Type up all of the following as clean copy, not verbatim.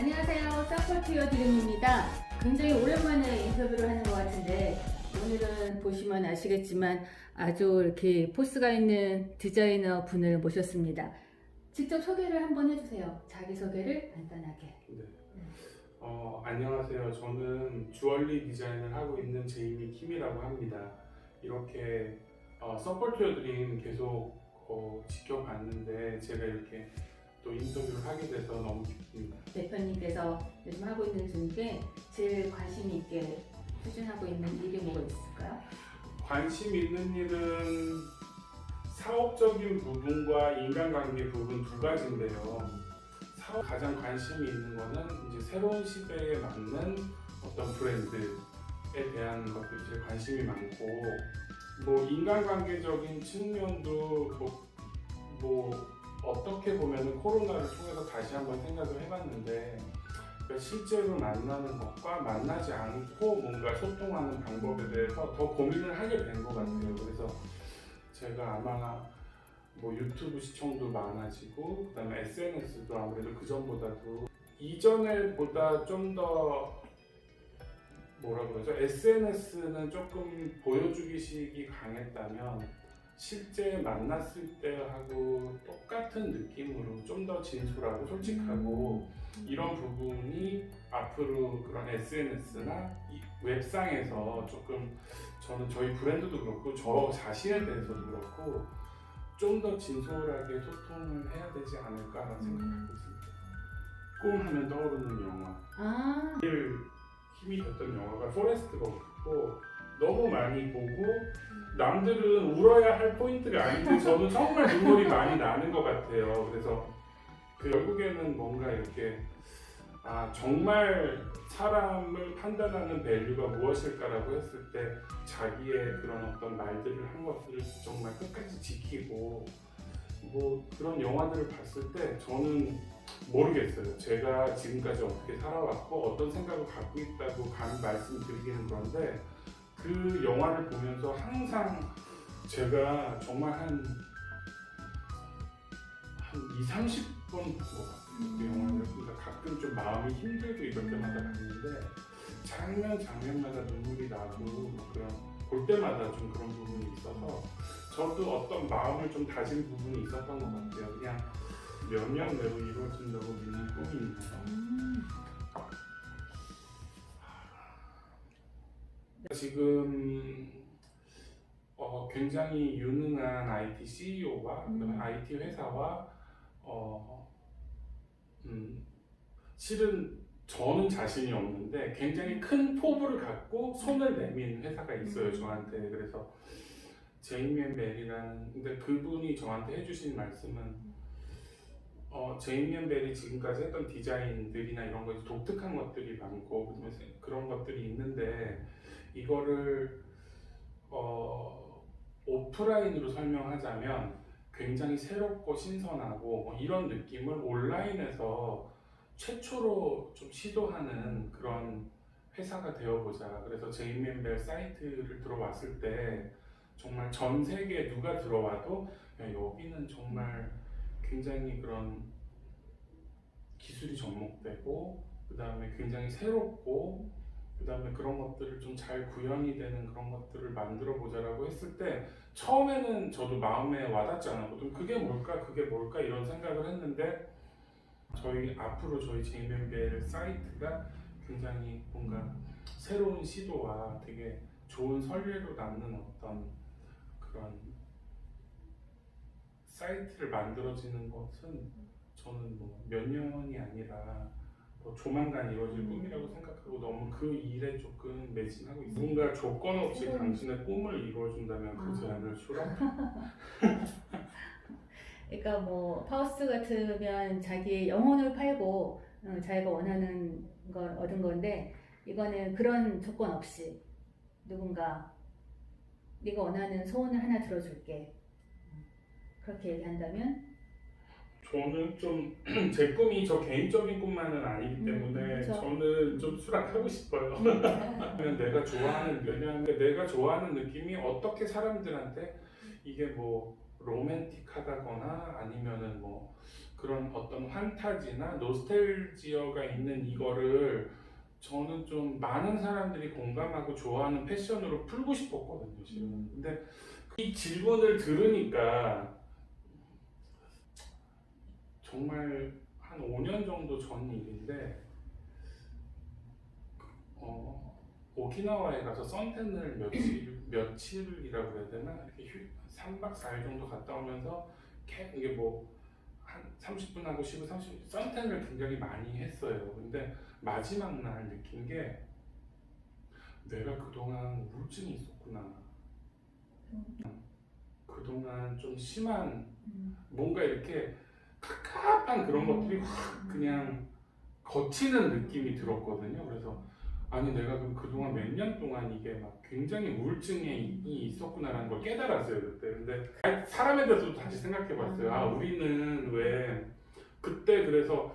안녕하세요. 서포트요 드림입니다. 굉장히 오랜만에 인터뷰를 하는 것 같은데 오늘은 보시면 아시겠지만 아주 이렇게 포스가 있는 디자이너 분을 모셨습니다. 직접 소개를 한번 해주세요. 자기소개를 간단하게. 네. 안녕하세요. 저는 주얼리 디자인을 하고 있는 제이미 킴이라고 합니다. 이렇게 서포트요 드림 계속 지켜봤는데 제가 이렇게 또 인터뷰를 하게 돼서 너무 기쁩니다. 대표님께서 요즘 하고 있는 중에 제일 관심 있게 추진하고 있는 일이 뭐가 있을까요? 관심 있는 일은 사업적인 부분과 인간관계 부분 두 가지인데요. 가장 관심이 있는 거는 이제 새로운 시대에 맞는 어떤 브랜드에 대한 것들이 제일 관심이 많고, 뭐 인간관계적인 측면도 뭐 어떻게 보면은 코로나를 통해서 다시 한번 생각을 해봤는데, 그러니까 실제로 만나는 것과 만나지 않고 뭔가 소통하는 방법에 대해서 더 고민을 하게 된 것 같아요. 그래서 제가 아마 뭐 유튜브 시청도 많아지고, 그다음에 SNS도 아무래도 그 전보다도 이전에 보다 좀 더 뭐라 그러죠? SNS는 조금 보여주기식이 강했다면 실제 만났을 때하고 똑같은 느낌으로 좀 더 진솔하고 솔직하고 이런 부분이 앞으로 그런 SNS나 웹상에서 조금, 저는 저희 브랜드도 그렇고 저 자신에 대해서도 그렇고 좀 더 진솔하게 소통을 해야 되지 않을까라는 생각하고 있습니다. 꿈 하면 떠오르는 영화. 제일 힘이 됐던 영화가 포레스트 검프고, 너무 많이 보고 남들은 울어야 할 포인트가 아닌데 저는 정말 눈물이 많이 나는 것 같아요. 그래서 결국에는 뭔가 이렇게 정말 사람을 판단하는 밸류가 무엇일까라고 했을 때 자기의 그런 어떤 말들을 한 것들을 정말 끝까지 지키고, 뭐 그런 영화들을 봤을 때 저는 모르겠어요. 제가 지금까지 어떻게 살아왔고 어떤 생각을 갖고 있다고 감히 말씀드리기는 그런데, 그 영화를 보면서 항상 제가 정말 한 20-30번 본 것 같아요. 그 영화를. 그러니까 가끔 좀 마음이 힘들고 이럴 때마다 봤는데 장면마다 눈물이 나고 뭐 그런, 볼 때마다 좀 그런 부분이 있어서 저도 어떤 마음을 좀 다진 부분이 있었던 것 같아요. 그냥 몇 년 내로 이루어진다고 믿는 꿈이네요. 지금 굉장히 유능한 IT CEO와 그다음에 IT 회사와 실은 저는 자신이 없는데 굉장히 큰 포부를 갖고 손을 내민 회사가 있어요, 저한테. 그래서 제이미 앤 벨이라는, 근데 그분이 저한테 해주신 말씀은 제이미 앤 벨이 지금까지 했던 디자인들이나 이런 것이 독특한 것들이 많고 그런 것들이 있는데, 이거를 오프라인으로 설명하자면 굉장히 새롭고 신선하고 뭐 이런 느낌을 온라인에서 최초로 좀 시도하는 그런 회사가 되어보자. 그래서 제이미 앤 벨 사이트를 들어왔을 때 정말 전 세계 누가 들어와도 야, 여기는 정말 굉장히 그런 기술이 접목되고, 그 다음에 굉장히 새롭고, 그 다음에 그런 것들을 좀 잘 구현이 되는 그런 것들을 만들어 보자라고 했을 때 처음에는 저도 마음에 와닿지 않았거든요. 그게 뭘까 이런 생각을 했는데, 앞으로 저희 제이미 앤 벨 사이트가 굉장히 뭔가 새로운 시도와 되게 좋은 선례로 남는 어떤 그런 사이트를 만들어지는 것은 저는 뭐 몇 년이 아니라 조만간 이루어질 꿈이라고 생각하고 너무 그 일에 조금 매진하고 있습니다. 누군가 조건 없이 당신의 꿈을 이루어준다면 그 제안을 수락합니다. 그러니까 뭐 파우스트 같으면 자기의 영혼을 팔고 자기가 원하는 걸 얻은 건데, 이거는 그런 조건 없이 누군가 네가 원하는 소원을 하나 들어줄게, 그렇게 얘기한다면 저는 좀 제 꿈이 저 개인적인 꿈만은 아니기 때문에 저는 좀 수락하고 싶어요. 왜냐면 내가 좋아하는 느낌이 어떻게 사람들한테 이게 뭐 로맨틱하다거나 아니면은 뭐 그런 어떤 환타지나 노스텔지어가 있는 이거를 저는 좀 많은 사람들이 공감하고 좋아하는 패션으로 풀고 싶었거든요, 실은. 근데 이 질문을 들으니까 정말 한 5년 정도 전 일인데 오키나와에 가서 선탠을 며칠이라고 해야 되나? 이렇게 3박 4일 정도 갔다 오면서 이게 뭐 한 30분 하고 쉬고 30분 선탠을 굉장히 많이 했어요. 근데 마지막 날 느낀 게 내가 그동안 우울증이 있었구나. 그동안 좀 심한 뭔가 이렇게 갑갑한 그런 것들이 확 그냥 거치는 느낌이 들었거든요. 그래서 아니 내가 그동안 몇 년 동안 이게 막 굉장히 우울증이 있었구나라는 걸 깨달았어요 그때. 근데 사람에 대해서도 다시 생각해봤어요. 아 우리는 왜 그때 그래서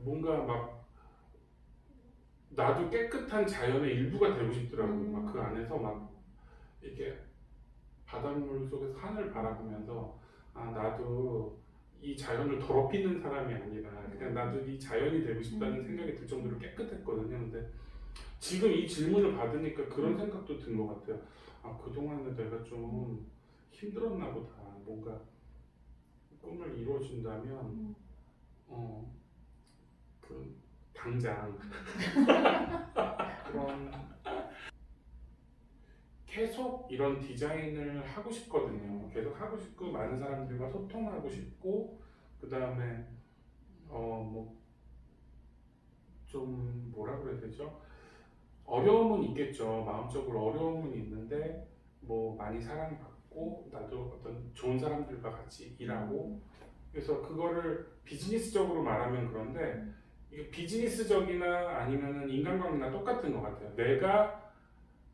뭔가 막 나도 깨끗한 자연의 일부가 되고 싶더라고요. 막 그 안에서 막 이렇게 바닷물 속에서 하늘 바라보면서 아 나도 이 자연을 더럽히는 사람이 아니라 그냥 나도 이 자연이 되고 싶다는 생각이 들 정도로 깨끗했거든요. 근데 지금 이 질문을 받으니까 그런 생각도 든 것 같아요. 아 그동안에 내가 좀 힘들었나 보다. 뭔가 꿈을 이루어준다면 그 당장 그런 계속 이런 디자인을 하고 싶거든요. 계속 하고 싶고 많은 사람들과 소통하고 싶고 그 다음에 뭐 좀 뭐라 그래야 되죠? 어려움은 있겠죠. 마음적으로 어려움은 있는데 뭐 많이 사랑받고 나도 어떤 좋은 사람들과 같이 일하고 그래서 그거를 비즈니스적으로 말하면 그런데 이게 비즈니스적이나 아니면은 인간관계나 똑같은 것 같아요. 내가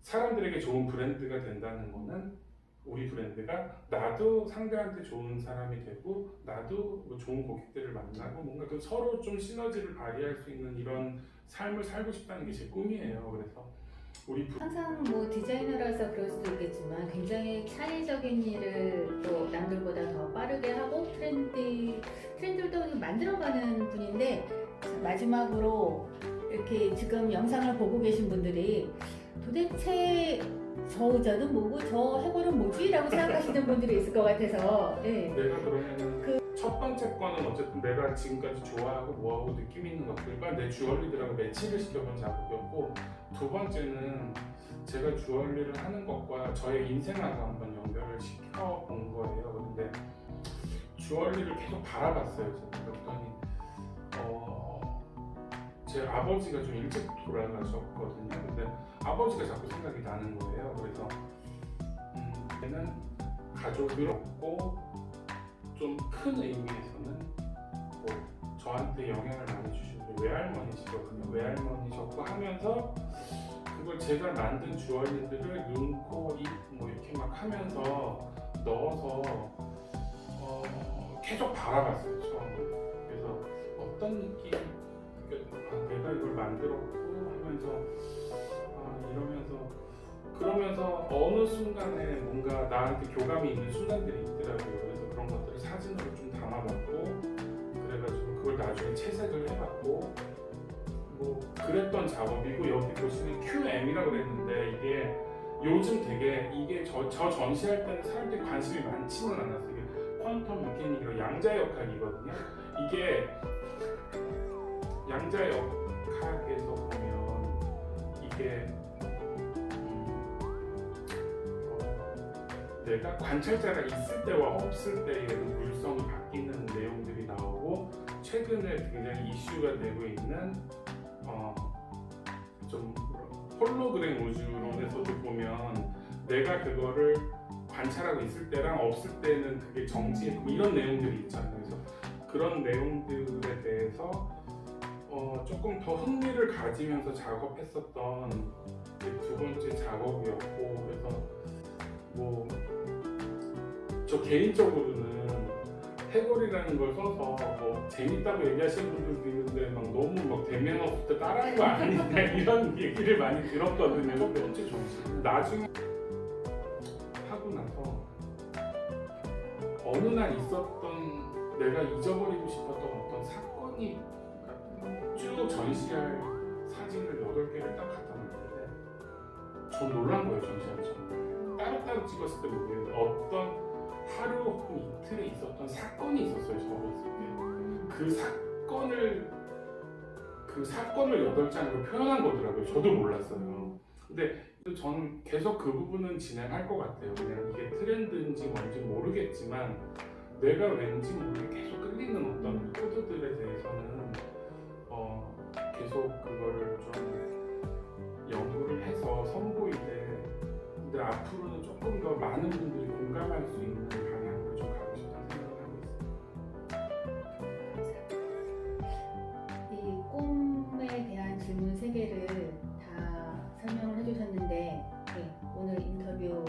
사람들에게 좋은 브랜드가 된다는 거는 우리 브랜드가 나도 상대한테 좋은 사람이 되고 나도 뭐 좋은 고객들을 만나고 뭔가 그 서로 좀 시너지를 발휘할 수 있는 이런 삶을 살고 싶다는 게 제 꿈이에요. 그래서 우리 항상 뭐 디자이너라서 그럴 수도 있겠지만 굉장히 창의적인 일을 또 남들보다 더 빠르게 하고 트렌드도 만들어가는 분인데 마지막으로 이렇게 지금 영상을 보고 계신 분들이 도대체 저 의자는 뭐고 저 해골은 뭐지? 라고 생각하시는 분들이 있을 것 같아서 내가 그러면은 첫 번째 거는 어쨌든 내가 지금까지 좋아하고 뭐하고 느낌 있는 것들과 내 주얼리들하고 매치를 시켜본 작업이었고 두 번째는 제가 주얼리를 하는 것과 저의 인생하고 한번 연결을 시켜본 거예요. 근데 주얼리를 계속 바라봤어요. 제가 그랬더니 제 아버지가 좀 일찍 돌아가셨거든요. 근데 아버지가 자꾸 생각이 나는 거예요. 그래서 얘는 가족을 얻고 좀 큰 의미에서는 뭐 저한테 영향을 많이 주신 외할머니시거든요. 외할머니셨고 하면서 그걸 제가 만든 주얼리들을 눈, 코, 입 뭐 이렇게 막 하면서 넣어서 계속 바라봤어요. 처음으로. 그래서 어떤 느낌 내가 이걸 만들었고 하면서 이러면서 그러면서 어느 순간에 뭔가 나한테 교감이 있는 순간들이 있더라고요. 그래서 그런 것들을 사진으로 좀 담아봤고 그래가지고 그걸 나중에 채색을 해봤고 뭐 그랬던 작업이고 여기 보시면 QM이라고 그랬는데 이게 요즘 되게 이게 저 전시할 때는 사람들이 관심이 많지는 않았어요. 이게 퀀텀 메케닉이라고 양자 역학이거든요. 이게 양자 역학에서 보면 이게 내가 관찰자가 있을 때와 없을 때의 물성이 바뀌는 내용들이 나오고 최근에 굉장히 이슈가 되고 있는 좀 홀로그램 우주론에서도 보면 내가 그거를 관찰하고 있을 때랑 없을 때는 그게 정지했고 이런 내용들이 있잖아요. 그래서 그런 내용들에 대해서 조금 더 흥미를 가지면서 작업했었던 두 번째 작업이었고 그래서 뭐 저 개인적으로는 해골이라는 걸 써서 뭐 재밌다고 얘기하시는 분들도 있는데 막 너무 막 대면 없을 때 따라한 거 아니냐 이런 얘기를 많이 들었거든요. 첫 번째 정신 나중에 하고 나서 어느 날 있었던 내가 잊어버리고 싶었던 어떤 사건이 그러니까 쭉 전시할 사진을 8개를 딱 갖다 놨는데 전 놀란 거예요. 전시하면서 따로따로 찍었을 때 모르겠는데 어떤 하루 혹은 이틀에 있었던 사건이 있었어요. 저 어렸을 때 그 사건을 8장으로 표현한 거더라고요. 저도 몰랐어요. 근데 저는 계속 그 부분은 진행할 것 같아요. 그냥 이게 트렌드인지 뭔지 모르겠지만 내가 왠지 모르게 계속 끌리는 어떤 코드들에 대해서는 계속 그거를 좀 연구를 해서 선보이되 근데 앞으로는 조금 더 많은 분들이 공감할 수 있는 방향으로 좀 가고 싶다는 생각을 하고 있습니다. 이 꿈에 대한 질문 3개를 다 설명을 해주셨는데 네, 오늘 인터뷰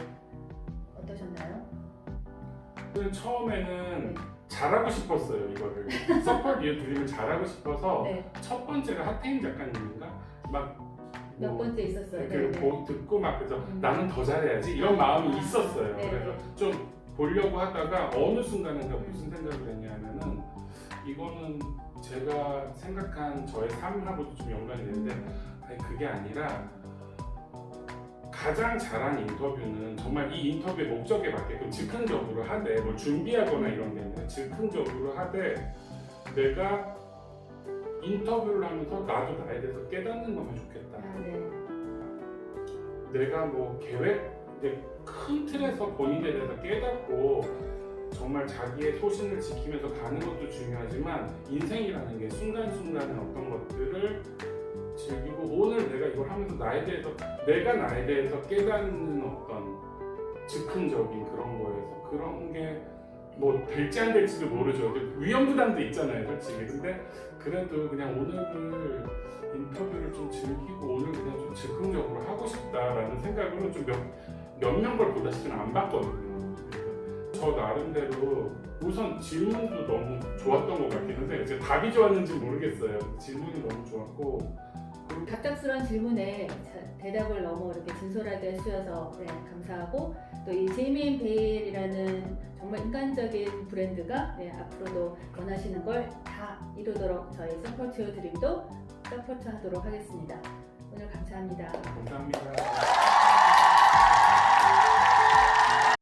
어떠셨나요? 저는 처음에는 네. 잘하고 싶었어요. 이거를 서퍼 리어 드림을 잘하고 싶어서 네. 첫 번째가 하태인 작가님인가 막 몇 뭐 번째 있었어요. 그 네, 네. 듣고 막 그래서 나는 더 잘해야지 이런 마음이 있었어요. 네, 그래서 네. 좀 보려고 하다가 어느 순간인가 무슨 생각을 했냐면은 이거는 제가 생각한 저의 삶하고도 좀 연관이 되는데 아니 그게 아니라 가장 잘한 인터뷰는 정말 이 인터뷰의 목적에 맞게끔 즉흥적으로 하되 뭐 준비하거나 이런 게 아니라 즉흥적으로 하되 내가 인터뷰를 하면서 나도 나에 대해서 깨닫는 거면 좋겠다. 아, 네. 내가 뭐 큰 틀에서 본인에 대해서 깨닫고 정말 자기의 소신을 지키면서 가는 것도 중요하지만 인생이라는 게 순간순간의 어떤 것들을 즐기고 오늘 내가 이걸 하면서 내가 나에 대해서 깨닫는 어떤 즉흥적인 그런 거에서 그런 게 뭐 될지 안 될지도 모르죠. 위험 부담도 있잖아요, 솔직히. 근데 그래도 그냥 오늘을 인터뷰를 좀 즐기고 오늘 그냥 좀 즉흥적으로 하고 싶다라는 생각으로 좀 몇 명 걸 보다시피는 안 봤거든요. 그래서 저 나름대로 우선 질문도 너무 좋았던 것 같기는 해요. 제가 답이 좋았는지 모르겠어요. 질문이 너무 좋았고 갑작스러운 질문에 대답을 너무 이렇게 진솔하게 해주셔서 네, 감사하고 또 이 제이미앤 베일이라는 정말 인간적인 브랜드가 네, 앞으로도 원하시는 걸 다 이루도록 저희 서포트 드림도 서포트하도록 하겠습니다. 오늘 감사합니다. 감사합니다.